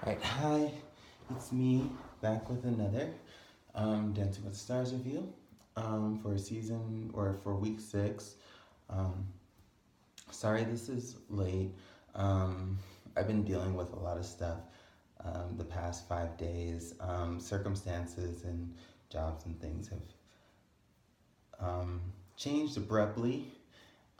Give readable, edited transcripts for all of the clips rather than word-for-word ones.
Alright, hi, it's me back with another Dancing with the Stars review for season or for week 6. Um, Sorry this is late. I've been dealing with a lot of stuff the past 5 days. Circumstances and jobs and things have changed abruptly.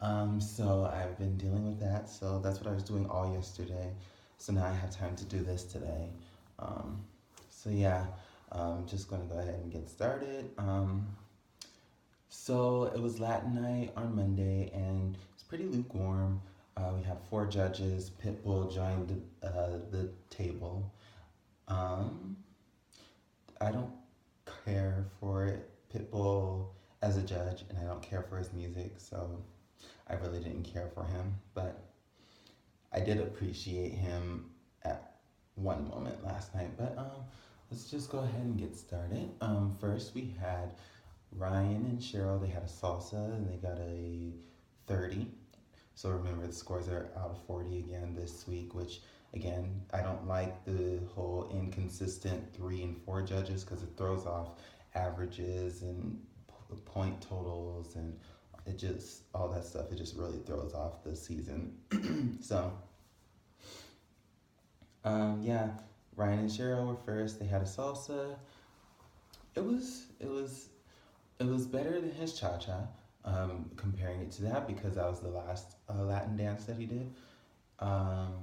So I've been dealing with that. So that's what I was doing all yesterday. So now I have time to do this today. Um, so yeah, I'm just gonna go ahead and get started. So it was Latin night on Monday, and it's pretty lukewarm. We had 4 judges. Pitbull joined the table. Um, I don't care for Pitbull as a judge, and I don't care for his music, so I really didn't care for him. But I did appreciate him at one moment last night. But let's just go ahead and get started. First we had Ryan and Cheryl. They had a salsa and they got a 30. So remember, the scores are out of 40 again this week, which again, I don't like the whole inconsistent 3 and 4 judges because it throws off averages and point totals and it just, all that stuff, it just really throws off the season. So, yeah, Ryan and Cheryl were first. They had a salsa. It was better than his cha-cha. Comparing it to that because that was the last Latin dance that he did. Um,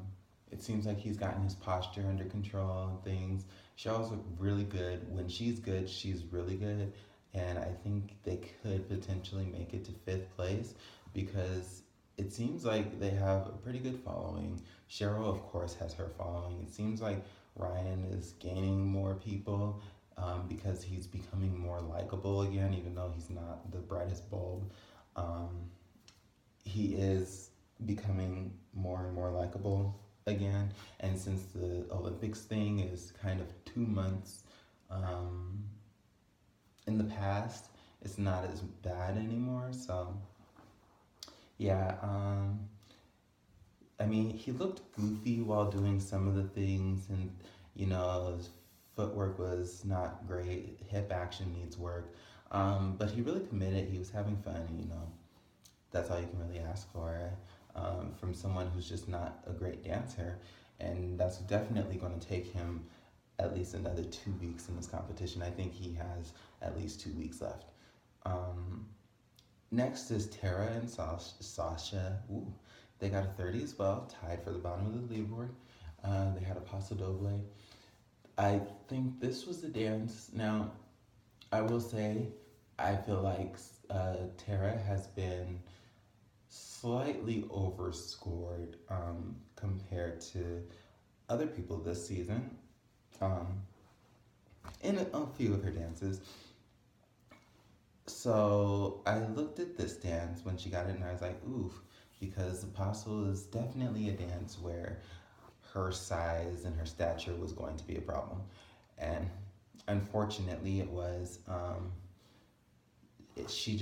it seems like he's gotten his posture under control and things. Cheryl's look really good. When she's good, she's really good. And I think they could potentially make it to 5th place because it seems like they have a pretty good following. Cheryl, of course, has her following. It seems like Ryan is gaining more people because he's becoming more likable again, even though he's not the brightest bulb. Um, he is becoming more and more likable again. And since the Olympics thing is kind of 2 months in the past, it's not as bad anymore. So, yeah, I mean, he looked goofy while doing some of the things, and his footwork was not great. Hip action needs work, but he really committed. He was having fun. That's all you can really ask for from someone who's just not a great dancer, and that's definitely going to take him at least another 2 weeks in this competition. I think he has at least 2 weeks left. Next is Tara and Sasha. Ooh, they got a 30 as well, tied for the bottom of the leaderboard. They had a paso doble. I think this was the dance. Now, I will say, I feel like Tara has been slightly overscored compared to other people this season in a few of her dances. So I looked at this dance when she got it and I was like, oof, because the paso is definitely a dance where her size and her stature was going to be a problem. And unfortunately it was. She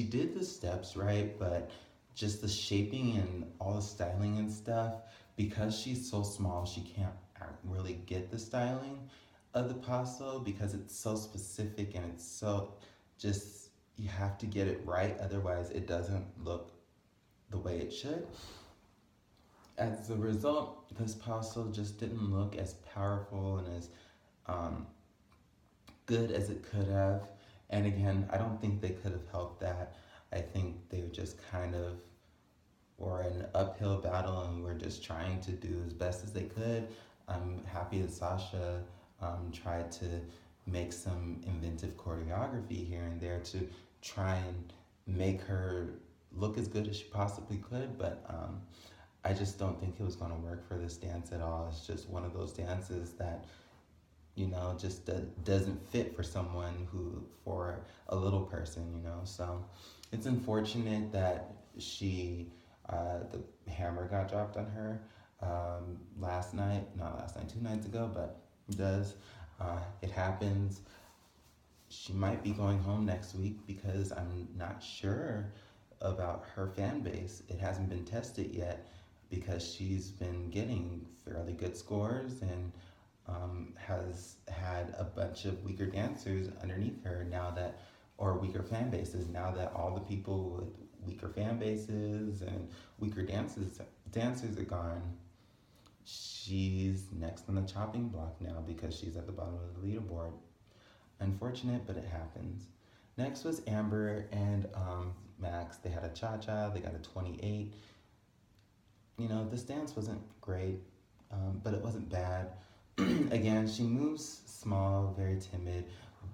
did the steps right, but just the shaping and all the styling and stuff, because she's so small, she can't really get the styling of the paso because it's so specific and it's so just, you have to get it right, otherwise it doesn't look the way it should. As a result, this paso just didn't look as powerful and as good as it could have. And again, I don't think they could have helped that. I think they just kind of were an uphill battle and were just trying to do as best as they could. I'm happy that Sasha tried to make some inventive choreography here and there to try and make her look as good as she possibly could, but I just don't think it was going to work for this dance at all. It's just one of those dances that just doesn't fit for someone for a little person, So it's unfortunate that the hammer got dropped on her not last night, 2 nights ago, but it does. It happens. She might be going home next week because I'm not sure about her fan base. It hasn't been tested yet because she's been getting fairly good scores and has had a bunch of weaker dancers underneath her now that, or weaker fan bases now that all the people with weaker fan bases and weaker dancers are gone. She's next on the chopping block now because she's at the bottom of the leaderboard. Unfortunate, but it happens. Next was Amber and Max. They had a cha-cha. They got a 28. You know, this dance wasn't great, but it wasn't bad. Again, she moves small, very timid,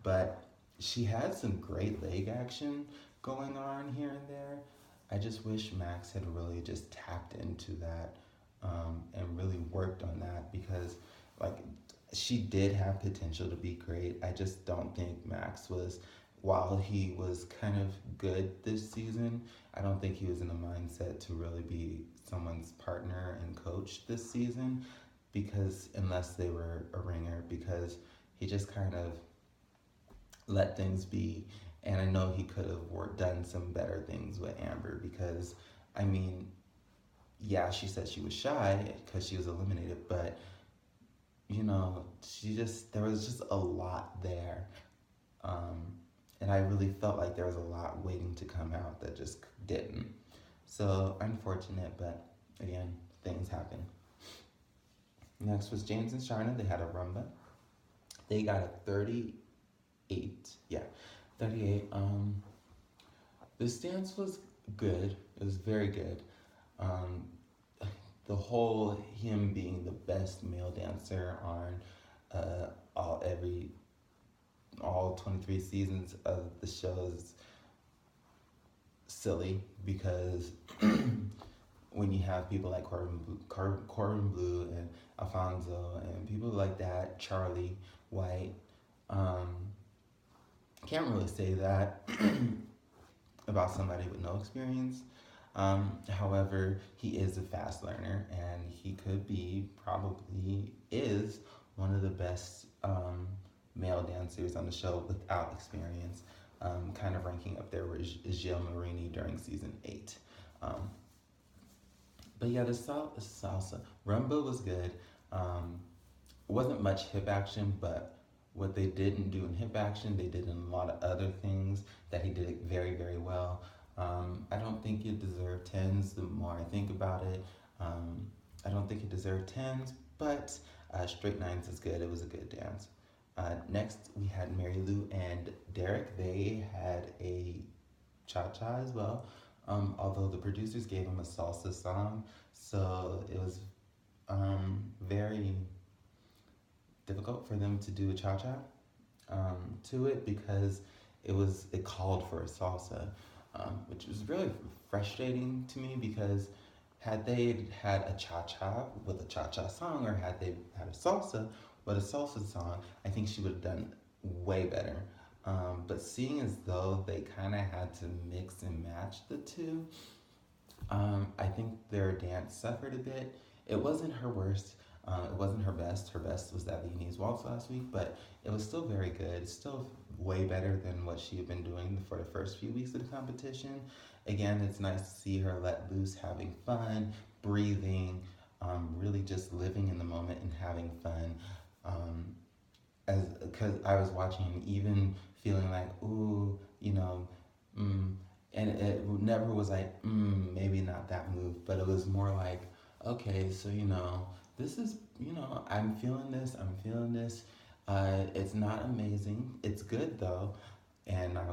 but she had some great leg action going on here and there. I just wish Max had really just tapped into that and really worked on that because, like, she did have potential to be great. I just don't think Max was, while he was kind of good this season, I don't think he was in the mindset to really be someone's partner and coach this season because, unless they were a ringer, because he just kind of let things be. And I know he could have done some better things with Amber because, I mean, yeah, she said she was shy because she was eliminated, but you know, there was just a lot there. And I really felt like there was a lot waiting to come out that just didn't. So unfortunate, but again, things happen. Next was James and Sharna. They had a rumba. They got a 38. Yeah, 38. This dance was good. It was very good. The whole him being the best male dancer on all 23 seasons of the show is silly because when you have people like Corbin Blue and Alfonso and people like that, Charlie White, can't really say that about somebody with no experience. However, he is a fast learner and he probably is one of the best male dancers on the show without experience, kind of ranking up there with Gilles Marini during season 8. But yeah, the salsa. Rumba was good. Wasn't much hip action, but what they didn't do in hip action, they did in a lot of other things that he did very, very well. I don't think it deserved 10s the more I think about it. I don't think it deserved 10s, but straight 9s is good. It was a good dance. Next, we had Mary Lou and Derek. They had a cha-cha as well, although the producers gave them a salsa song, so it was very difficult for them to do a cha-cha to it because it called for a salsa. Which was really frustrating to me because had they had a cha-cha with a cha-cha song or had they had a salsa with a salsa song, I think she would have done way better. But seeing as though they kind of had to mix and match the two, I think their dance suffered a bit. It wasn't her worst. It wasn't her best. Her best was that Viennese waltz last week, but it was still very good. Still way better than what she had been doing for the first few weeks of the competition. Again, it's nice to see her let loose, having fun, breathing, really just living in the moment and having fun. Because I was watching, even feeling like, ooh, you know, and it never was like, maybe not that move, but it was more like, okay, so this is, I'm feeling this. It's not amazing. It's good though, and I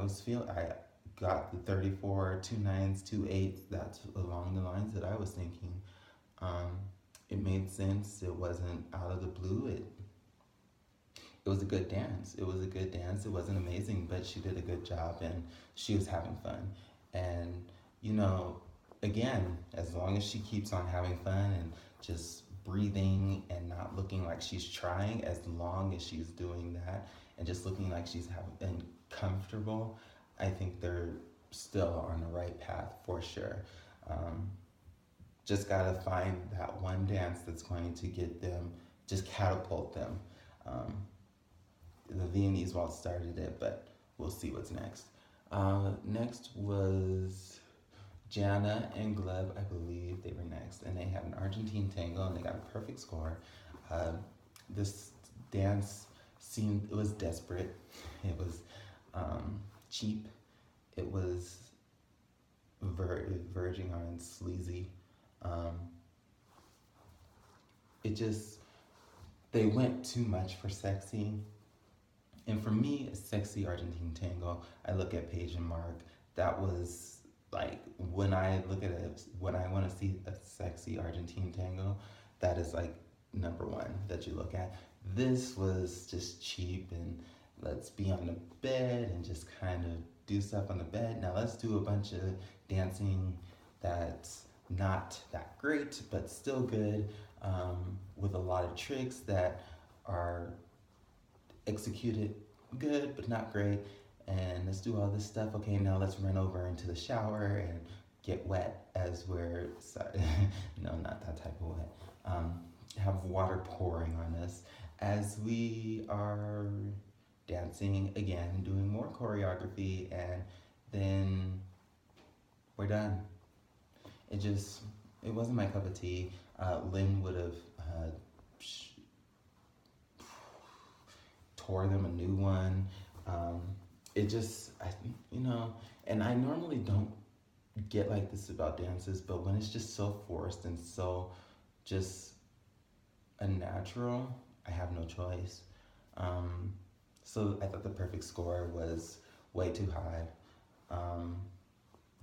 got the 34, 2 9s, 2 8s. That's along the lines that I was thinking. It made sense. It wasn't out of the blue. It was a good dance. It wasn't amazing, but she did a good job and she was having fun. And, again, as long as she keeps on having fun and just breathing and not looking like she's trying, as long as she's doing that and just looking like she's having comfortable, I think they're still on the right path for sure. Just gotta find that one dance that's going to get them, just catapult them. The Viennese waltz started it, but we'll see what's next. Next was Jana and Gleb, I believe they were next, and they had an Argentine tango, and they got a perfect score. Uh, this dance seemed, it was desperate, it was cheap, it was verging on sleazy. Um, it just, they went too much for sexy. And for me, a sexy Argentine tango, I look at Paige and Mark. That was like when I look at it, when I want to see a sexy Argentine tango, that is like number one that you look at. This was just cheap and let's be on the bed and just kind of do stuff on the bed. Now let's do a bunch of dancing that's not that great, but still good, with a lot of tricks that are executed good but not great, and let's do all this stuff. Okay, now let's run over into the shower and get wet as we're sorry, no, not that type of wet. Have water pouring on us as we are dancing again, doing more choreography, and then we're done. It just, it wasn't my cup of tea. Lynn would have tore them a new one. It just, you know, and I normally don't get like this about dances, but when it's just so forced and so just unnatural, I have no choice. So I thought the perfect score was way too high.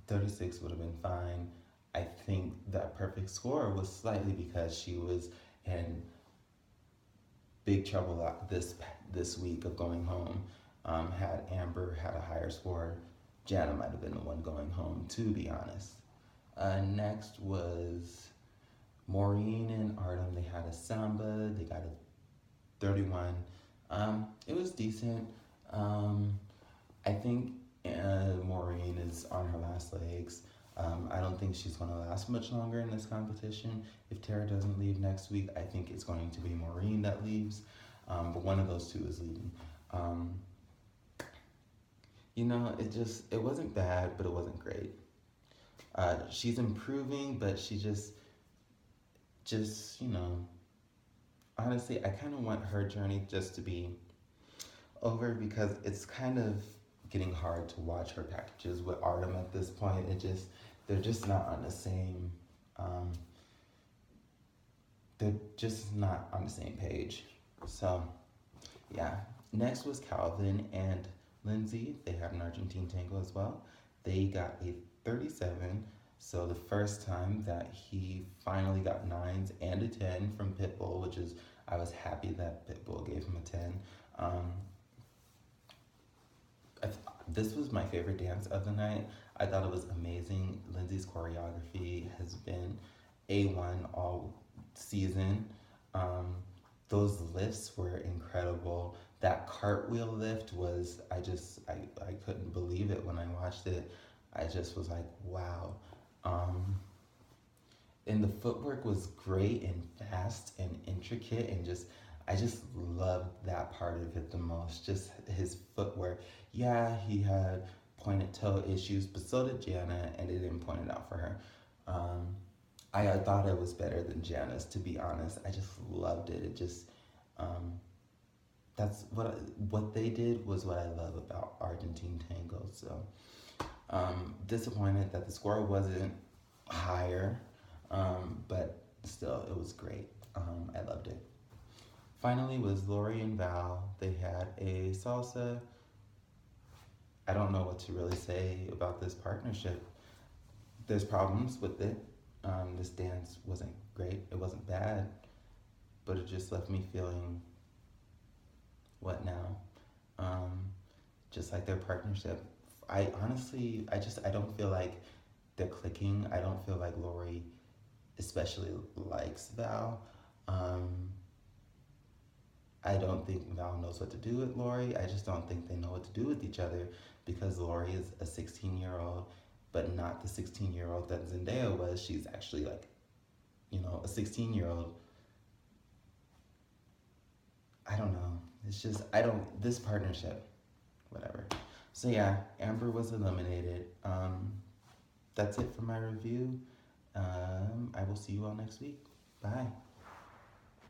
36 would have been fine. I think that perfect score was slightly because she was in big trouble this week of going home. Had Amber had a higher score, Jana might have been the one going home, to be honest. Next was Maureen and Artem. They had a samba. They got a 31. It was decent. I think Maureen is on her last legs. I don't think she's going to last much longer in this competition. If Tara doesn't leave next week, I think it's going to be Maureen that leaves. But one of those two is leaving. You know, it wasn't bad, but it wasn't great. She's improving, but she just, you know, honestly, I kind of want her journey just to be over because it's kind of getting hard to watch her packages with Artem at this point. They're just not on the same, they're just not on the same page. So, yeah. Next was Calvin and Lindsay. They had an Argentine tango as well. They got a 37. So the first time that he finally got nines and a 10 from Pitbull, which is, I was happy that Pitbull gave him a 10. This was my favorite dance of the night. I thought it was amazing. Lindsay's choreography has been A1 all season. Those lifts were incredible. That cartwheel lift was, I couldn't believe it when I watched it. I just was like, wow. And the footwork was great and fast and intricate and I just loved that part of it the most. Just his footwork. Yeah, he had pointed toe issues, but so did Jana, and they didn't point it out for her. I thought it was better than Jana's, to be honest. I just loved it. It just, that's what they did was what I love about Argentine tango. So, disappointed that the score wasn't higher, but still, it was great. I loved it. Finally was Lori and Val. They had a salsa. I don't know what to really say about this partnership. There's problems with it. This dance wasn't great. It wasn't bad, but it just left me feeling, what now? Just like their partnership. I honestly, I don't feel like they're clicking. I don't feel like Lori especially likes Val. I don't think Val knows what to do with Lori. I just don't think they know what to do with each other because Lori is a 16-year-old, but not the 16-year-old that Zendaya was. She's actually like, you know, a 16-year-old. I don't know. It's just, this partnership, whatever. So yeah, Amber was eliminated. that's it for my review. I will see you all next week. Bye.